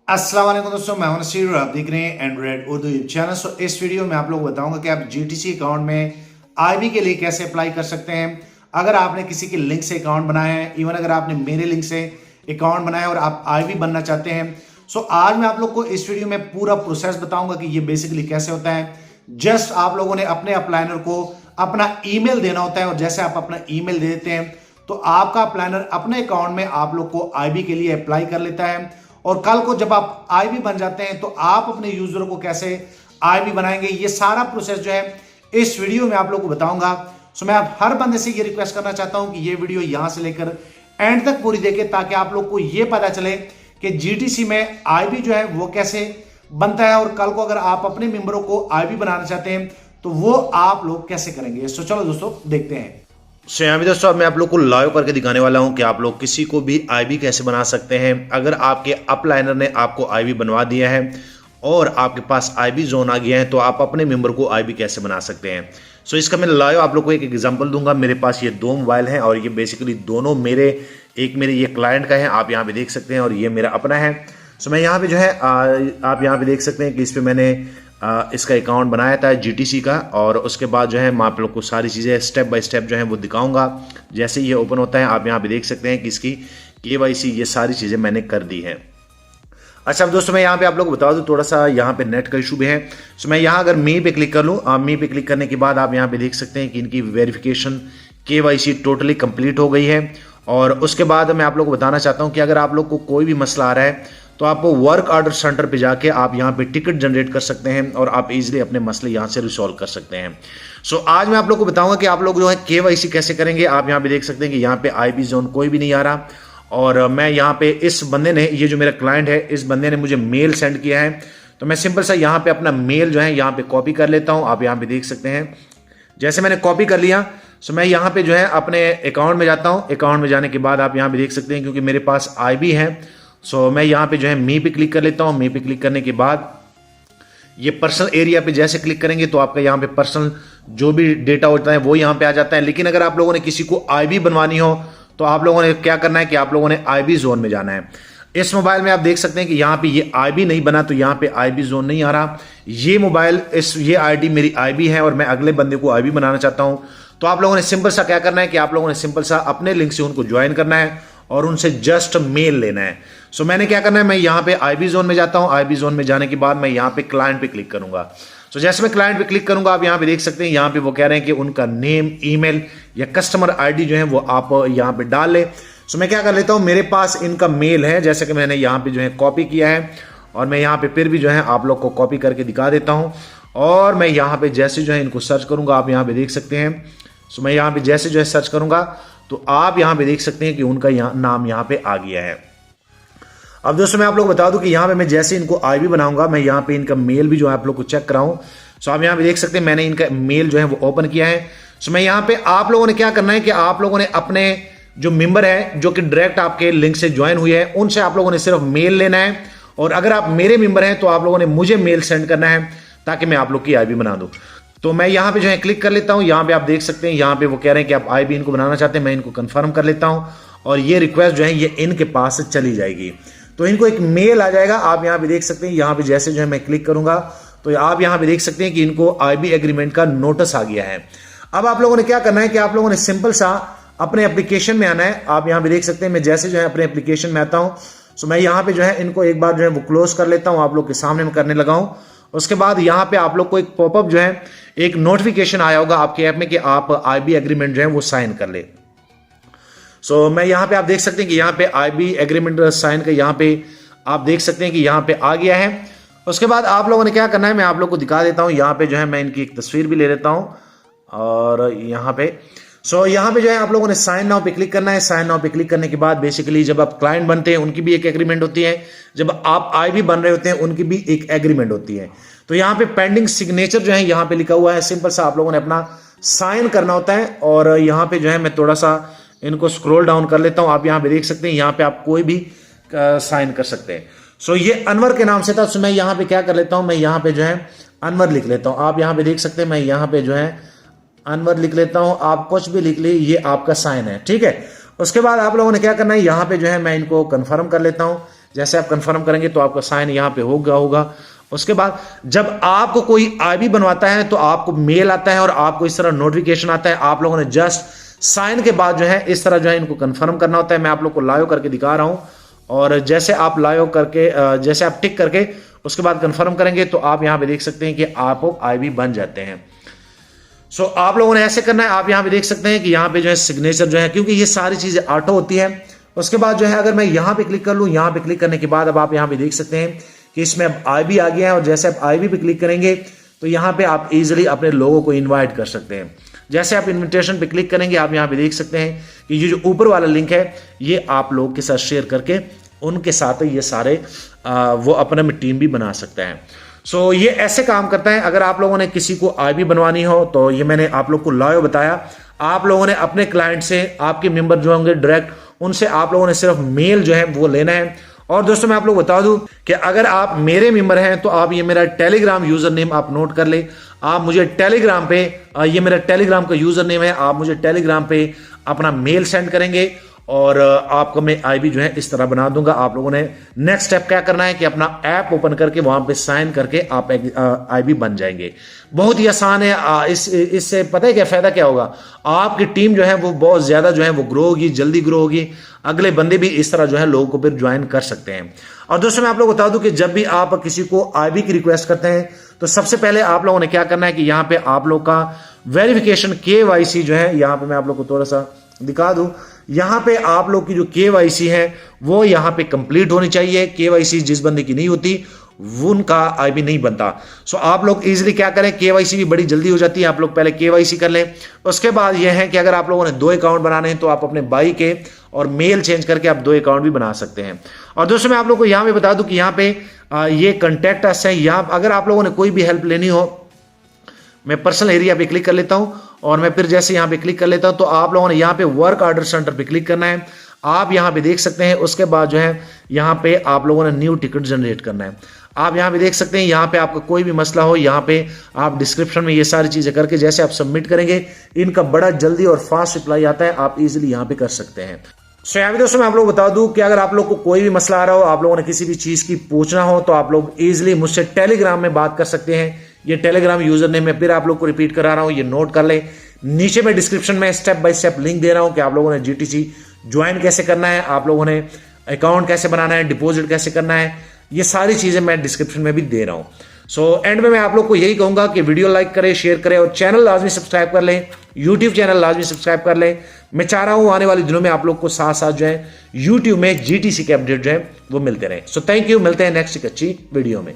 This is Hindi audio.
अस्सलाम वालेकुम दोस्तों, मैं हूं नसीर और आप देख रहे हैं एंड्रॉइड उर्दू यूट्यूब चैनल। सो इस वीडियो में आप लोग बताऊंगा कि आप जीटीसी अकाउंट में आईबी के लिए कैसे अप्लाई कर सकते हैं। अगर आपने किसी के लिंक से अकाउंट बनाया है, इवन अगर आपने मेरे लिंक से अकाउंट बनाया है और आप आईबी बनना चाहते हैं, सो आज मैं आप लोग को इस वीडियो में पूरा प्रोसेस बताऊंगा कि ये बेसिकली कैसे होता है। जस्ट आप लोगों ने अपने अप्लाइनर को अपना ईमेल देना होता है और जैसे आप अपना ईमेल दे देते हैं तो आपका अप्लाइनर अपने अकाउंट में आप लोग को आईबी के लिए अप्लाई कर लेता है। और कल को जब आप आईबी बन जाते हैं तो आप अपने यूजर को कैसे आईबी बनाएंगे, ये सारा प्रोसेस जो है इस वीडियो में आप लोग को बताऊंगा। सो मैं आप हर बंदे से ये रिक्वेस्ट करना चाहता हूं कि ये वीडियो यहां से लेकर एंड तक पूरी देखें ताकि आप लोग को ये पता चले कि जीटीसी में आईबी जो है वो कैसे बनता है और कल को अगर आप अपने मेंबरों को आईबी बनाना चाहते हैं तो वो आप लोग कैसे करेंगे। सो चलो दोस्तों देखते हैं। यहाँ भी दोस्तों मैं आप लोग को लाइव करके दिखाने वाला हूं कि आप लोग किसी को भी आईबी कैसे बना सकते हैं। अगर आपके अपलाइनर ने आपको आईबी बनवा दिया है और आपके पास आईबी जोन आ गया है तो आप अपने मेंबर को आईबी कैसे बना सकते हैं। सो इसका मैं लाइव आप लोग को एक एग्जांपल दूंगा। मेरे पास ये दो मोबाइल हैं और ये बेसिकली दोनों मेरे ये क्लाइंट का है, आप यहाँ पे देख सकते हैं, और ये मेरा अपना है। सो मैं यहाँ पे जो है आप यहाँ पे देख सकते हैं कि इस पर मैंने इसका अकाउंट बनाया था जीटीसी का, और उसके बाद जो है मैं आप लोग को सारी चीज़ें स्टेप बाय स्टेप जो है वो दिखाऊंगा। जैसे ये ओपन होता है आप यहाँ पे देख सकते हैं कि इसकी केवाईसी ये सारी चीज़ें मैंने कर दी है। अच्छा दोस्तों मैं यहाँ पे आप लोग बता दूँ, थोड़ा सा यहाँ पे नेट का इशू भी है। सो मैं यहाँ अगर मी पे क्लिक कर लूँ, मी पे क्लिक करने के बाद आप यहाँ पे देख सकते हैं कि इनकी वेरिफिकेशन केवाईसी टोटली कंप्लीट हो गई है। और उसके बाद मैं आप लोग को बताना चाहता हूँ कि अगर आप लोग को कोई भी मसला आ रहा है तो आप वर्क ऑर्डर सेंटर पे जाके आप यहाँ पे टिकट जनरेट कर सकते हैं और आप इजीली अपने मसले यहाँ से रिसॉल्व कर सकते हैं। सो आज मैं आप लोग को बताऊंगा कि आप लोग जो है केवाईसी कैसे करेंगे। आप यहाँ पे देख सकते हैं कि यहाँ पे आईबी जोन कोई भी नहीं आ रहा, और मैं यहाँ पे इस बंदे ने, ये जो मेरा क्लाइंट है, इस बंदे ने मुझे मेल सेंड किया है। तो मैं सिंपल सा यहाँ पे अपना मेल जो है यहाँ पे कॉपी कर लेता हूँ। आप यहाँ पे देख सकते हैं जैसे मैंने कॉपी कर लिया। सो मैं यहाँ पे जो है अपने अकाउंट में जाता हूँ। अकाउंट में जाने के बाद आप यहाँ पे देख सकते हैं क्योंकि मेरे पास आईबी है, सो मैं यहाँ पे जो है मी पे क्लिक कर लेता हूँ। मी पे क्लिक करने के बाद ये पर्सनल एरिया पे जैसे क्लिक करेंगे तो आपका यहाँ पे पर्सनल जो भी डेटा होता है वो यहाँ पे आ जाता है। लेकिन अगर आप लोगों ने किसी को आईबी बनवानी हो तो आप लोगों ने क्या करना है कि आप लोगों ने आईबी जोन में जाना है। इस मोबाइल में आप देख सकते हैं कि यहाँ पे ये आईबी नहीं बना तो यहाँ पे आईबी जोन नहीं आ रहा। ये मोबाइल ये आईडी मेरी आईबी है और मैं अगले बंदे को आईबी बनाना चाहता हूँ। तो आप लोगों ने सिंपल सा क्या करना है कि आप लोगों ने सिंपल सा अपने लिंक से उनको ज्वाइन करना है और उनसे जस्ट मेल लेना है। सो मैंने क्या करना है, मैं यहाँ पे आईबी जोन में जाता हूँ। आईबी जोन में जाने के बाद मैं यहाँ पे क्लाइंट पे क्लिक करूंगा। सो जैसे मैं क्लाइंट पे क्लिक करूंगा आप यहाँ पे देख सकते हैं यहाँ पे वो कह रहे हैं कि उनका नेम, ईमेल या कस्टमर आईडी जो है वो आप यहाँ पे डाल ले। सो मैं क्या कर लेता हूँ, मेरे पास इनका मेल है जैसे कि मैंने यहाँ पे जो है कॉपी किया है, और मैं यहाँ पे फिर भी जो है आप लोग को कॉपी करके दिखा देता हूँ। और मैं यहाँ पे जैसे जो है इनको सर्च करूंगा, आप यहाँ पे देख सकते हैं। सो मैं यहाँ पे जैसे जो है सर्च करूंगा तो आप यहाँ पे देख सकते हैं कि उनका नाम यहाँ पे आ गया है। अब दोस्तों मैं आप लोग बता दूं कि यहाँ पे मैं जैसे इनको आईबी बनाऊंगा, मैं यहाँ पे इनका मेल भी जो है आप लोग को चेक कराऊं। सो आप यहाँ पे देख सकते हैं मैंने इनका मेल जो है वो ओपन किया है। सो मैं यहाँ पे आप लोगों ने क्या करना है कि आप लोगों ने अपने जो मेंबर है जो कि डायरेक्ट आपके लिंक से ज्वाइन हुए हैं उनसे आप लोगों ने सिर्फ मेल लेना है, और अगर आप मेरे मेंबर हैं तो आप लोगों ने मुझे मेल सेंड करना है ताकि मैं आप लोग की आईबी बना दूं। तो मैं यहाँ पे जो है क्लिक कर लेता हूँ। यहाँ पे आप देख सकते हैं यहाँ पे वो कह रहे हैं कि आप आईबी इनको बनाना चाहते हैं, मैं इनको कंफर्म कर लेता हूँ और ये रिक्वेस्ट जो है ये इनके पास चली जाएगी। तो इनको एक मेल आ जाएगा। आप यहाँ पे देख सकते हैं यहाँ पे जैसे जो है मैं क्लिक करूंगा तो आप यहाँ पे देख सकते हैं कि इनको आईबी एग्रीमेंट का नोटिस आ गया है। अब आप लोगों ने क्या करना है कि आप लोगों ने सिंपल सा अपने एप्लीकेशन में आना है। आप यहाँ पे देख सकते हैं मैं जैसे जो है अपने एप्लीकेशन में आता हूँ। सो मैं यहाँ पे जो है इनको एक बार जो है वो क्लोज कर लेता हूँ, आप लोग के सामने में करने लगा हूँ। उसके बाद यहाँ पे आप लोग को एक पॉपअप जो है एक नोटिफिकेशन आया होगा आपके ऐप में कि आप आईबी एग्रीमेंट जो है वो साइन कर ले। सो मैं यहाँ पे आप देख सकते हैं कि यहाँ पे आईबी एग्रीमेंट साइन का यहाँ पे आप देख सकते हैं कि यहाँ पे आ गया है। उसके बाद आप लोगों ने क्या करना है मैं आप लोग को दिखा देता हूँ। यहाँ पे जो है मैं इनकी एक तस्वीर भी ले लेता हूँ और यहाँ पे यहाँ पे जो है आप लोगों ने साइन नाउ पे क्लिक करना है। साइन नाउ पे क्लिक करने के बाद बेसिकली जब आप क्लाइंट बनते हैं उनकी भी एक एग्रीमेंट होती है, जब आप आईबी बन रहे होते हैं उनकी भी एक एग्रीमेंट होती है। तो यहाँ पे पेंडिंग सिग्नेचर जो है यहाँ पे लिखा हुआ है, सिंपल सा आप लोगों ने अपना साइन करना होता है। और यहाँ पे जो है मैं थोड़ा सा इनको स्क्रॉल डाउन कर लेता हूँ। आप यहाँ पे देख सकते हैं यहाँ पे आप कोई भी साइन कर सकते हैं। सो ये अनवर के नाम से था। सो मैं यहाँ पे क्या कर लेता हूँ, मैं यहाँ पे जो है अनवर लिख लेता हूँ। आप यहाँ पे देख सकते हैं मैं यहाँ पे जो है अनवर लिख लेता हूं। आप कुछ भी लिख ली, ये आपका साइन है, ठीक है। उसके बाद आप लोगों ने क्या करना है यहाँ पे जो है मैं इनको कंफर्म कर लेता हूं। जैसे आप कंफर्म करेंगे तो आपका साइन यहाँ पे होगा। उसके बाद जब आपको कोई आईबी बनवाता है तो आपको मेल आता है और आपको इस तरह नोटिफिकेशन आता है। आप लोगों ने जस्ट साइन के बाद जो है इस तरह जो है इनको कंफर्म करना होता है। मैं आप लोग को लाइव करके दिखा रहा हूं, और जैसे आप लाइव करके जैसे आप टिक करके उसके बाद कंफर्म करेंगे तो आप यहां पे देख सकते हैं कि आप आईबी बन जाते हैं। सो आप लोगों ने ऐसे करना है। आप यहां पे देख सकते हैं कि यहां पे जो है सिग्नेचर जो है, क्योंकि ये सारी चीजें ऑटो होती है। उसके बाद जो है अगर मैं यहां पे क्लिक कर लूं, यहां पे क्लिक करने के बाद अब आप यहां पे देख सकते हैं कि इसमें अब आईबी आ गया है, और जैसे आप आईबी पे क्लिक करेंगे तो यहां पे आप इजीली अपने लोगों को इनवाइट कर सकते हैं। जैसे आप इनविटेशन पे क्लिक करेंगे आप यहां पे देख सकते हैं कि ये जो ऊपर वाला लिंक है ये आप लोगों के साथ शेयर करके उनके साथ ये सारे वो अपना में टीम भी बना सकते हैं। सो ये ऐसे काम करता है। अगर आप लोगों ने किसी को आईबी बनवानी हो तो ये मैंने आप लोग को लाइव बताया। आप लोगों ने अपने क्लाइंट से, आपके मेंबर जो होंगे डायरेक्ट उनसे आप लोगों ने सिर्फ मेल जो है वो लेना है। और दोस्तों मैं आप लोग बता दूं कि अगर आप मेरे मेंबर हैं तो आप ये मेरा टेलीग्राम यूजर नेम आप नोट कर ले। आप मुझे टेलीग्राम पे, ये मेरा टेलीग्राम का यूजर नेम है, आप मुझे टेलीग्राम पे अपना मेल सेंड करेंगे और आपको मैं आईबी जो है इस तरह बना दूंगा। आप लोगों ने नेक्स्ट स्टेप क्या करना है कि अपना ऐप ओपन करके वहां पे साइन करके आप आईबी बन जाएंगे। बहुत ही आसान है। इससे पता है क्या फायदा क्या होगा, आपकी टीम जो है वो बहुत ज्यादा जो है वो ग्रो होगी, जल्दी ग्रो होगी। अगले बंदे भी इस तरह जो है लोगों को फिर ज्वाइन कर सकते हैं। और दोस्तों मैं आप लोग बता दूं कि जब भी आप किसी को आईबी की रिक्वेस्ट करते हैं तो सबसे पहले आप लोगों ने क्या करना है कि यहाँ पे आप लोग का वेरिफिकेशन KYC जो है, यहाँ पे मैं आप लोग को थोड़ा सा दिखा दूं, यहां पे आप लोग की जो KYC है वो यहां पे कंप्लीट होनी चाहिए। KYC जिस बंदे की नहीं होती वो उनका आईबी नहीं बनता। सो आप लोग इजीली क्या करें, KYC भी बड़ी जल्दी हो जाती है। आप लोग पहले KYC कर लें। उसके बाद यह है कि अगर आप लोगों ने 2 अकाउंट बनाने हैं तो आप अपने बाई के और मेल चेंज करके आप 2 अकाउंट भी बना सकते हैं। और दोस्तों मैं आप लोग को यहां पे बता दूं कि यहां पे ये कॉन्टैक्ट अस है। यहां अगर आप लोगों ने कोई भी हेल्प लेनी हो, मैं पर्सनल एरिया पे क्लिक कर लेता हूं और मैं फिर जैसे यहां पे क्लिक कर लेता हूं तो आप लोगों ने यहां पे वर्क ऑर्डर सेंटर पे क्लिक करना है। आप यहां पे देख सकते हैं। उसके बाद जो है यहां पे आप लोगों ने न्यू टिकट जनरेट करना है। आप यहां पे देख सकते हैं, यहां पे आपका कोई भी मसला हो यहां पे आप डिस्क्रिप्शन में ये सारी चीजें करके जैसे आप सबमिट करेंगे इनका बड़ा जल्दी और फास्ट रिप्लाई आता है। आप इजीली यहां पे कर सकते हैं। सो यहाँ पे दोस्तों मैं आप लोग बता दूं कि अगर आप लोग को कोई भी मसला आ रहा हो, आप लोगों ने किसी भी चीज की पूछना हो तो आप लोग इजीली मुझसे टेलीग्राम में बात कर सकते हैं। ये टेलीग्राम यूजर नेम मैं फिर आप लोग को रिपीट करा रहा हूं, ये नोट कर ले। नीचे मैं डिस्क्रिप्शन में स्टेप बाय स्टेप लिंक दे रहा हूं कि आप लोगों ने GTC ज्वाइन कैसे करना है, आप लोगों ने अकाउंट कैसे बनाना है, डिपॉजिट कैसे करना है, ये सारी चीजें मैं डिस्क्रिप्शन में भी दे रहा हूं। सो एंड में मैं आप लोग को यही कहूंगा कि वीडियो लाइक करें, शेयर करें और चैनल लाजमी सब्सक्राइब कर लें। यूट्यूब चैनल लाजमी सब्सक्राइब कर लें। मैं चाह रहा हूं आने वाले दिनों में आप लोग को साथ साथ जो है यूट्यूब में GTC के अपडेट जो है वो मिलते रहे। सो थैंक यू, मिलते हैं नेक्स्ट एक अच्छी वीडियो में।